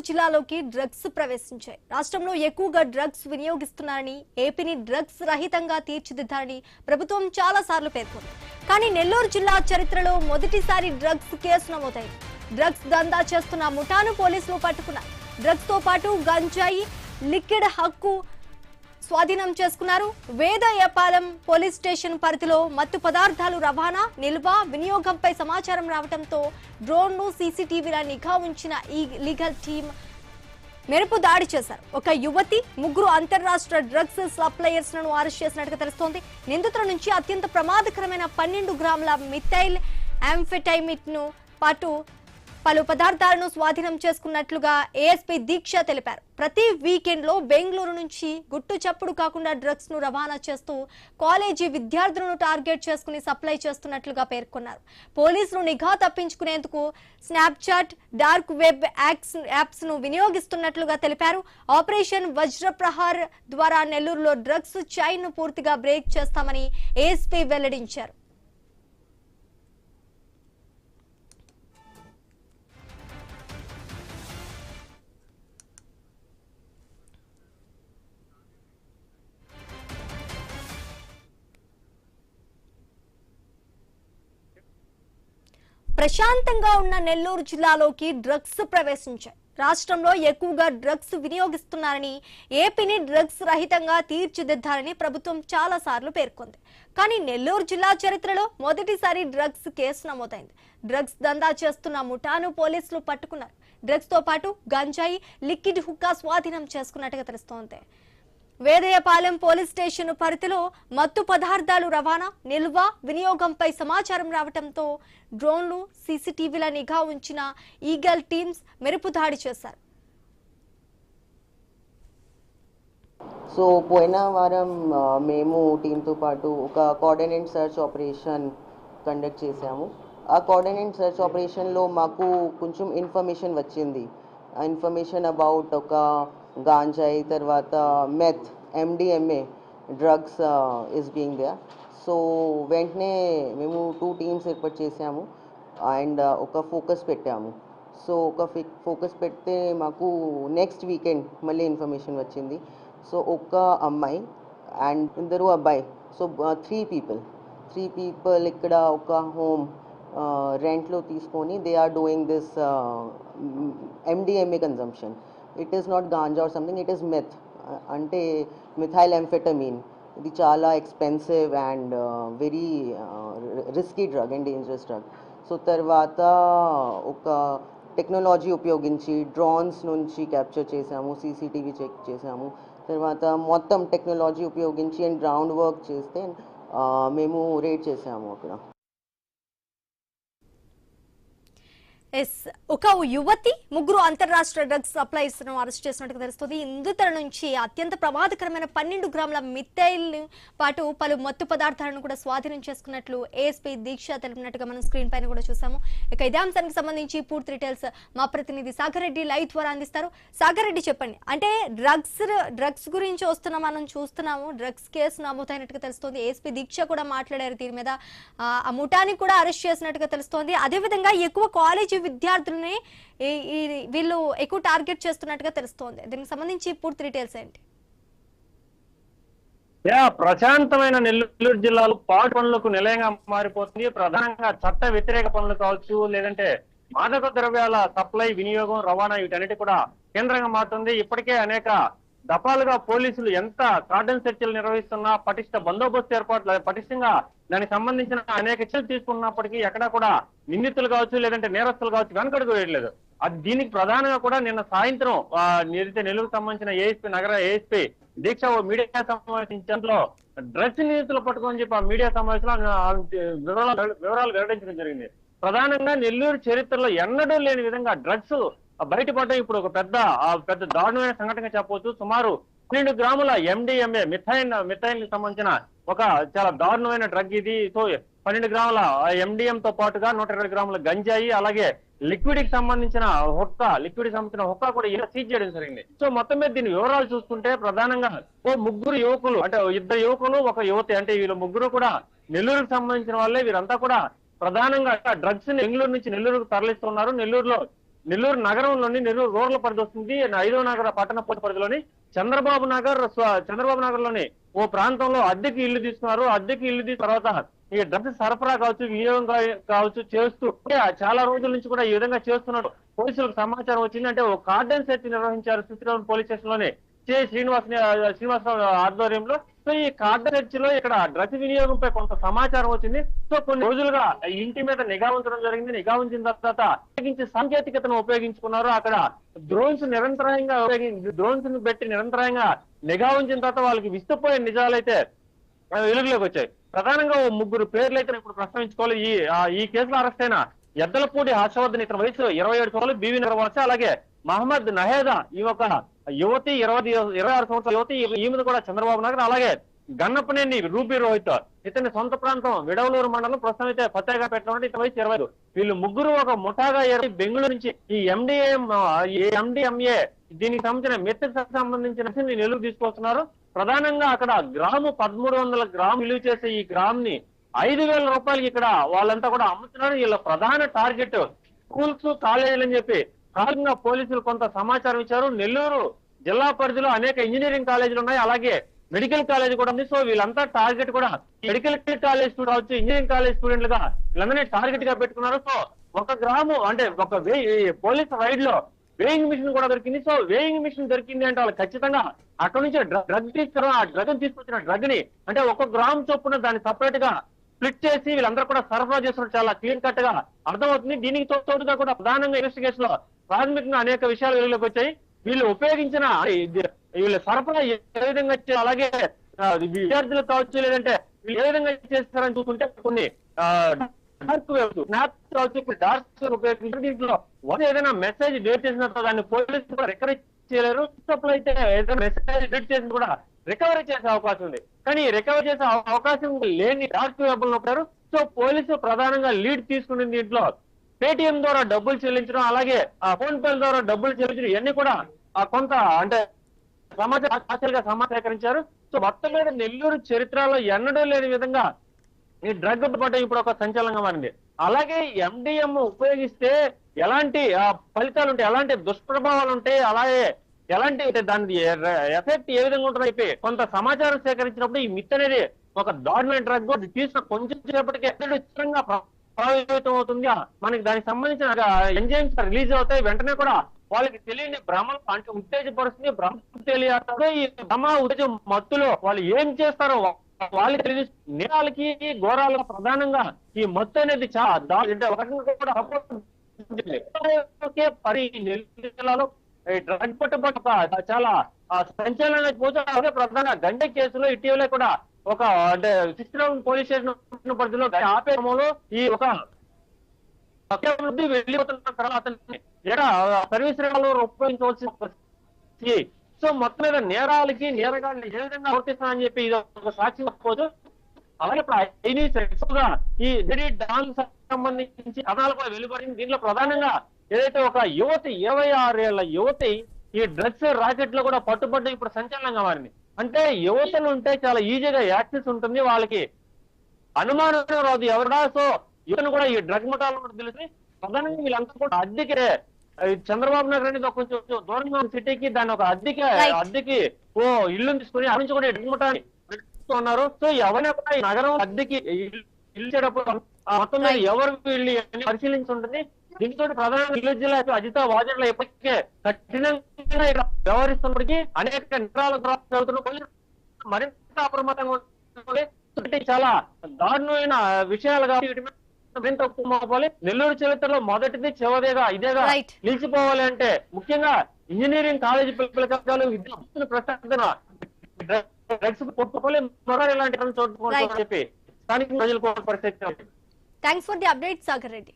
Nellore జిల్లాలోకి drugs ప్రవేశించాయి. రాష్ట్రంలో ఎక్కువగా drugs వినియోగిస్తున్నారని, ఏపీని డ్రగ్స్ రహితంగా తీర్చిదిద్దారని ప్రభుత్వం చాలా సార్లు పేర్కొంది. కానీ నెల్లూరు జిల్లా చరిత్రలో మొదటిసారి డ్రగ్స్ కేసు నమోదైంది. డ్రగ్స్ దందా చేస్తున్న ముఠాను పోలీసులు పట్టుకున్నారు. డ్రగ్స్ తో పాటు గంజాయి, లిక్విడ్ హక్కు స్వాధీనం చేసుకున్నారు. వేదయపాలెం పోలీస్ స్టేషన్ పరిధిలో మత్తు పదార్థాలు రవాణా, నిల్వ, వినియోగంపై సమాచారం రావడంతో డ్రోన్ను, సీసీటీవీల నిఘా ఉంచిన ఈ లీగల్ టీం మెరుపు దాడి చేశారు. ఒక యువతి, ముగ్గురు అంతర్రాష్ట్ర డ్రగ్స్ సప్లయర్స్ లను అరెస్ట్ చేసినట్టుగా తెలుస్తోంది. నిందితుల నుంచి అత్యంత ప్రమాదకరమైన 12 గ్రాముల మిథైల్ యాంఫెటైమిన్ ను పాటు పలు పదార్థాలను స్వాధీనం చేసుకున్నట్లుగా ఏఎస్పీ దీక్ష తెలిపారు. ప్రతి వీకెండ్ లో బెంగళూరు నుంచి గుట్టు చప్పుడు కాకుండా డ్రగ్స్ ను రవాణా చేస్తూ కాలేజీ విద్యార్థులను టార్గెట్ చేసుకుని సప్లై చేస్తున్నట్లుగా పేర్కొన్నారు. పోలీసులు నిఘా తప్పించుకునేందుకు స్నాప్చాట్, డార్క్ వెబ్ యాప్స్ ను వినియోగిస్తున్నట్లుగా తెలిపారు. ఆపరేషన్ వజ్రప్రహార్ ద్వారా నెల్లూరులో డ్రగ్స్ చైన్ ను పూర్తిగా బ్రేక్ చేస్తామని ఏఎస్పీ వెల్లడించారు. ప్రశాంతంగా ఉన్న నెల్లూరు జిల్లాలోకి డ్రగ్స్ ప్రవేశించాయి. రాష్ట్రంలో ఎక్కువగా డ్రగ్స్ వినియోగిస్తున్నారని, ఏపీని డ్రగ్స్ రహితంగా తీర్చిదిద్దారని ప్రభుత్వం చాలా సార్లు పేర్కొంది. కానీ నెల్లూరు జిల్లా చరిత్రలో మొదటిసారి డ్రగ్స్ కేసు నమోదైంది. డ్రగ్స్ దందా చేస్తున్న ముఠాను పోలీసులు పట్టుకున్నారు. డ్రగ్స్ తో పాటు గంజాయి, లిక్విడ్ హుక్కా స్వాధీనం చేసుకున్నట్టుగా తెలుస్తోంది. వేదయపాలెం పోలీస్ స్టేషన్ పరిధిలో మత్తు పదార్థాలు రవాణా, నిల్వ, వినియోగంపై సమాచారం రావడంతో డ్రోన్లు, సీసీటీవీల నిఘా ఉంచిన ఈగల్ టీమ్స్ మెరుపు దాడి చేశారు. సో పోయిన వారం మేము టీంతో పాటు ఒక కోఆర్డినేట్ సర్చ్ ఆపరేషన్ కండక్ట్ చేశాము. ఆ కోఆర్డినేట్ సర్చ్ ఆపరేషన్లో మాకు కొంచెం ఇన్ఫర్మేషన్ వచ్చింది. ఆ ఇన్ఫర్మేషన్ అబౌట్ ఒక గాంజాయి, తర్వాత meth, MDMA drugs is being there. So వెంటనే మేము 2 టీమ్స్ ఏర్పాటు చేసాము అండ్ ఒక ఫోకస్ పెట్టాము. సో ఒక ఫోకస్ పెడితే మాకు నెక్స్ట్ వీకెండ్ మళ్ళీ ఇన్ఫర్మేషన్ వచ్చింది. సో ఒక అమ్మాయి అండ్ 2 అబ్బాయి, సో 3 పీపుల్ ఇక్కడ ఒక హోమ్ రెంట్లో తీసుకొని they are doing this MDMA consumption. It is not ganja or something, it is meth, అంటే మిథైల్ యాంఫెటమిన్. ఇది చాలా expensive and very risky drug and dangerous drug. So తర్వాత ఒక టెక్నాలజీ ఉపయోగించి డ్రోన్స్ నుంచి క్యాప్చర్ చేసాము, సీసీటీవీ చెక్ చేసాము. తర్వాత మొత్తం టెక్నాలజీ ఉపయోగించి అండ్ గ్రౌండ్ వర్క్ చేస్తే మేము రేడ్ చేసాము అక్కడ. ఒక యువతి, ముగ్గురు అంతర్రాష్ట్ర డ్రగ్స్ సప్లైర్స్ ను అరెస్ట్ చేసినట్టుగా తెలుస్తుంది. నిందితుల నుంచి అత్యంత ప్రమాదకరమైన 12 గ్రాముల మిథైల్ పాటు పలు మత్తు పదార్థాలను కూడా స్వాధీనం చేసుకున్నట్లు ఏఎస్పీ దీక్ష తెలిపినట్టుగా మనం స్క్రీన్ పైన కూడా చూసాము. ఇక ఇదే అంశానికి సంబంధించి పూర్తి డీటెయిల్స్ మా ప్రతినిధి సాగర్ రెడ్డి లైవ్ ద్వారా అందిస్తారు. సాగర్ రెడ్డి, చెప్పండి. అంటే డ్రగ్స్ గురించి మనం చూస్తున్నాము. డ్రగ్స్ కేసు నమోదైనట్టుగా తెలుస్తోంది. ఏఎస్పీ దీక్ష కూడా మాట్లాడారు దీని మీద. ఆ ముఠాని కూడా అరెస్ట్ చేసినట్టుగా తెలుస్తోంది. అదేవిధంగా ఎక్కువ కాలేజీ విద్యార్థులని వీళ్ళు ఎక్కువ టార్గెట్ చేస్తున్నట్టుగా తెలుస్తోంది. దీనికి సంబంధించి పూర్తి డీటెయిల్స్ ఏంటి? ప్రశాంతమైన నెల్లూరు జిల్లాలో పాటు పనులకు నిలయంగా మారిపోతుంది. ప్రధానంగా చట్ట వ్యతిరేక పనులు కావచ్చు, లేదంటే మాదక ద్రవ్యాల సప్లై, వినియోగం, రవాణా, వీటన్నిటి కూడా కేంద్రంగా మారుతుంది. ఇప్పటికే అనేక దఫాలుగా పోలీసులు ఎంత కార్డన్ సెర్చ్లు నిర్వహిస్తున్నా, పటిష్ట బందోబస్తు ఏర్పాట్లు పటిష్టంగా దానికి సంబంధించిన అనేక చర్యలు తీసుకున్నప్పటికీ ఎక్కడా కూడా నిందితులు కావచ్చు, లేదంటే నేరస్తులు కావచ్చు వెనకడుగు వేయట్లేదు. అది దీనికి ప్రధానంగా కూడా నిన్న సాయంత్రం నెల్లూరుకు సంబంధించిన నగర ఏఎస్పీ దీక్ష మీడియా సమావేశంలో డ్రగ్స్ నిందితులు పట్టుకొని చెప్పి ఆ మీడియా సమావేశంలో వివరాలు వెల్లడించడం జరిగింది. ప్రధానంగా నెల్లూరు చరిత్రలో ఎన్నడూ లేని విధంగా డ్రగ్స్ బయటపడడం ఇప్పుడు ఒక పెద్ద దారుణమైన సంఘటనగా చెప్పవచ్చు. సుమారు 12 గ్రాముల MDMA మిథైన్ సంబంధించిన ఒక చాలా దారుణమైన డ్రగ్ ఇది. సో 12 గ్రాముల MDM తో పాటుగా 120 గ్రాముల గంజాయి, అలాగే లిక్విడ్ కి సంబంధించిన హుక్కా కూడా సీజ్ చేయడం జరిగింది. సో మొత్తం మీద దీని వివరాలు చూసుకుంటే ప్రధానంగా ముగ్గురు యువకులు, అంటే 2 యువకులు, ఒక యువతి, అంటే వీళ్ళు ముగ్గురు కూడా నెల్లూరుకు సంబంధించిన వాళ్ళే. వీరంతా కూడా ప్రధానంగా డ్రగ్స్ ని బెంగళూరు నుంచి నెల్లూరుకు తరలిస్తున్నారు. నెల్లూరులో నెల్లూరు నగరంలోని నెల్లూరు రూరల్ పరిధి వస్తుంది. 5వ నగర పట్టణ పరిధిలోని చంద్రబాబు నగర్ లోని ఓ ప్రాంతంలో అద్దెకి ఇల్లు తీసుకున్నారు. అద్దెకి ఇల్లు తీసుకున్న తర్వాత ఈ డ్రగ్స్ సరఫరా కావచ్చు, వినియోగం కావచ్చు చేస్తూ చాలా రోజుల నుంచి కూడా ఈ విధంగా చేస్తున్నాడు. పోలీసులకు సమాచారం వచ్చింది. అంటే ఓ కార్డన్ సెర్చ్ నిర్వహించారు శ్రీకాకుళం పోలీస్ స్టేషన్ లోని శ్రీనివాసరావు ఆధ్వర్యంలో. సో ఈ కార్డన్ సెర్చ్ లో ఇక్కడ డ్రగ్స్ వినియోగంపై కొంత సమాచారం వచ్చింది. సో కొన్ని రోజులుగా ఇంటి మీద నిఘా ఉంచడం జరిగింది. నిఘా ఉంచిన తర్వాత సాంకేతికతను ఉపయోగించుకున్నారు. అక్కడ డ్రోన్స్ పెట్టి నిరంతరంగా నిఘా ఉంచిన తర్వాత వాళ్ళకి విస్తుపోయే నిజాలైతే వెలుగులోకి వచ్చాయి. ప్రధానంగా ఓ 3 పేర్లు అయితే ఇప్పుడు ప్రస్తావించుకోవాలి. ఈ కేసులో అరెస్ట్ అయిన ఎద్దలపూడి హర్షవర్ధన్, ఇతని వయసు 27 సంవత్సరాలు, బీవీ నగర్ వలస. అలాగే మహమ్మద్ నహేదా, ఈ ఒక యువతి 26 సంవత్సరాల యువతి, ఈమెను కూడా చంద్రబాబు నగర్. అలాగే గన్నపనేని రూబీ రోహిత్, ఇతని సొంత ప్రాంతం విడవలూరు మండలం, ప్రస్తుతం అయితే ఫతేగా పెట్టడం. ఇతని వయసు 25. వీళ్ళు ముగ్గురు ఒక ముఠాగా బెంగళూరు నుంచి ఈ ఎండిఎంఏ దీనికి సంబంధించిన మెత్తకు సంబంధించిన నెల్లూరు తీసుకొస్తున్నారు. ప్రధానంగా అక్కడ గ్రాము 1300 గ్రాము విలువ చేసే ఈ గ్రామ్ ని 5,000 రూపాయలకి ఇక్కడ వాళ్ళంతా కూడా అమ్ముతున్నారు. వీళ్ళ ప్రధాన టార్గెట్ స్కూల్స్, కాలేజీలు అని చెప్పి కారణంగా పోలీసులు కొంత సమాచారం ఇచ్చారు. నెల్లూరు జిల్లా పరిధిలో అనేక ఇంజనీరింగ్ కాలేజీలు ఉన్నాయి, అలాగే మెడికల్ కాలేజ్ కూడా ఉంది. సో వీళ్ళంతా టార్గెట్ కూడా మెడికల్ కాలేజ్ కావచ్చు, ఇంజనీరింగ్ కాలేజ్ స్టూడెంట్లుగా వీళ్ళందరినీ టార్గెట్ గా పెట్టుకున్నారు. సో 1 గ్రాము అంటే పోలీస్ రైడ్ లో వేయింగ్ మిషన్ కూడా దొరికింది. సో వేయింగ్ మిషన్ దొరికింది అంటే వాళ్ళు ఖచ్చితంగా అక్కడ నుంచి డ్రగ్ తీసుకురా, ఆ డ్రగ్ తీసుకొచ్చిన డ్రగ్ ని అంటే 1 గ్రామ్ చొప్పున దాన్ని సపరేట్ గా స్ప్లిట్ చేసి వీళ్ళందరూ కూడా సరఫరా చేస్తున్నారు. చాలా క్లియర్ కట్ గా అర్థమవుతుంది. దీనికి తోడుగా కూడా ప్రధానంగా ఇన్వెస్టిగేషన్ లో ప్రాథమికంగా అనేక విషయాలు వెలుగులోకి వచ్చాయి. వీళ్ళు ఉపయోగించిన వీళ్ళ సరఫరా ఏ విధంగా అలాగే విద్యార్థులు కావచ్చు, లేదంటే వీళ్ళు ఏ విధంగా చేస్తారని చూస్తుంటే కొన్ని దీంట్లో ఏదైనా మెసేజ్ డేట్ చేసిన దాన్ని పోలీసులు కూడా రికవరీ చేయలేరు. అయితే ఏదైనా మెసేజ్ డేట్ చేసిన కూడా రికవరీ చేసే అవకాశం ఉంది. కానీ రికవరీ చేసే అవకాశం లేని డార్క్ వెబ్ లో ఉంటారు. సో పోలీసు ప్రధానంగా లీడ్ తీసుకుని దీంట్లో పేటిఎం ద్వారా డబ్బులు చెల్లించడం, అలాగే ఫోన్ పే ద్వారా డబ్బులు చెల్లించడం, ఇవన్నీ కూడా కొంత అంటే సమాచారం సేకరించారు. సో మొత్తం మీద నెల్లూరు చరిత్రలో ఎన్నడూ లేని విధంగా ఈ డ్రగ్ పట్టడం ఇప్పుడు ఒక సంచలనంగా మారింది. అలాగే ఎండిఎం ఉపయోగిస్తే ఎలాంటి ఫలితాలు ఉంటాయి, ఎలాంటి దుష్ప్రభావాలు ఉంటాయి, అలాగే ఎలాంటి దాని ఎఫెక్ట్ ఏ విధంగా ఉంటుందని కొంత సమాచారం సేకరించినప్పుడు ఈ మిత్ అనేది ఒక దారుణమైన డ్రగ్ తీసుకున్న కొంచెం సేపటికి చిత్రంగా ప్రభావితం అవుతుంది. మనకి దానికి సంబంధించిన ఎంజైమ్స్ రిలీజ్ అవుతాయి. వెంటనే కూడా వాళ్ళకి తెలియని భ్రమలు అంటే ఉత్తేజపరుస్తుంది. భ్రమ తెలియదు. ఈ భ్రమ ఉత్తేజం మత్తులో వాళ్ళు ఏం చేస్తారో వాళ్ళకి తెలియదు. నేరాలకి ఘోరాలకు ప్రధానంగా ఈ మత్తు అనేది చాలా అంటే ఒక రకంగా కూడా జిల్లాలో డ్రగ్ పట్టుబడి చాలా సంచలనంగా పోతే ప్రధాన గంజా కేసులో ఇటీవలే కూడా ఒక అంటే శ్రీకాకుళం పోలీస్ స్టేషన్ పరిధిలో ఆపే క్రమంలో ఈ ఒక వెళ్ళిపోతున్న తర్వాత సర్వీస్ రంగంలో ఉపయోగించవలసి. సో మొత్తం మీద నేరగాళ్ళని ఏ విధంగా వర్తిస్తానని చెప్పి ఇది ఒక సాక్షి చెప్పవచ్చు. అలాగే ఇప్పుడు ఈ డాన్స్ సంబంధించి కథనాలు కూడా వెలువడింది. దీంట్లో ప్రధానంగా ఏదైతే ఒక యువతి 26 ఏళ్ల యువతి ఈ డ్రగ్స్ రాకెట్ లో కూడా పట్టుబడ్డ ఇప్పుడు సంచలనంగా మారింది. అంటే యువతలు ఉంటే చాలా ఈజీగా యాక్సెస్ ఉంటుంది, వాళ్ళకి అనుమానం రాదు ఎవరినా. సో యువతను కూడా ఈ డ్రగ్ ముఠాలను కూడా తెలిసి ప్రధానంగా వీళ్ళంతా కూడా అద్దెకే చంద్రబాబు నగర్ అనేది కొంచెం దూరంగా ఉన్న సిటీకి దాన్ని ఒక అద్దెకి ఓ ఇల్లు తీసుకుని అక్కడి నుంచి కూడా డ్రగ్ ముఠాన్ని ఉన్నారు. సో ఎవరైనా కూడా ఈ నగరం అద్దెకి ఇల్చేటప్పుడు మొత్తం మీద ఎవరు వీళ్ళు పరిశీలించి ఉంటుంది. దీంతో ప్రధానంగా నెల్లూరు జిల్లా అజిత వాజర్లో ఇప్పటికే కఠినంగా వ్యవహరిస్తున్నప్పటికీ అనేక నేరాలు జరుగుతున్న మరింత అప్రమత్తంగా ఉంటుంది. చాలా దారుణమైన విషయాలు కాబట్టి మరింత ఉప్పుకోవాలి. నెల్లూరు చరిత్రలో మొదటిది చివరిగా ఇదేగా నిలిచిపోవాలి అంటే ముఖ్యంగా ఇంజనీరింగ్ కాలేజీ పిల్లలు విద్యార్థుల ప్రశాంతన డ్రగ్స్ పట్టుకోవాలి, మరో ఇలాంటి చోటుకోవాలని చెప్పి స్థానిక ప్రజలు కోరిన పరిస్థితి. Thanks for the update Sagar Reddy.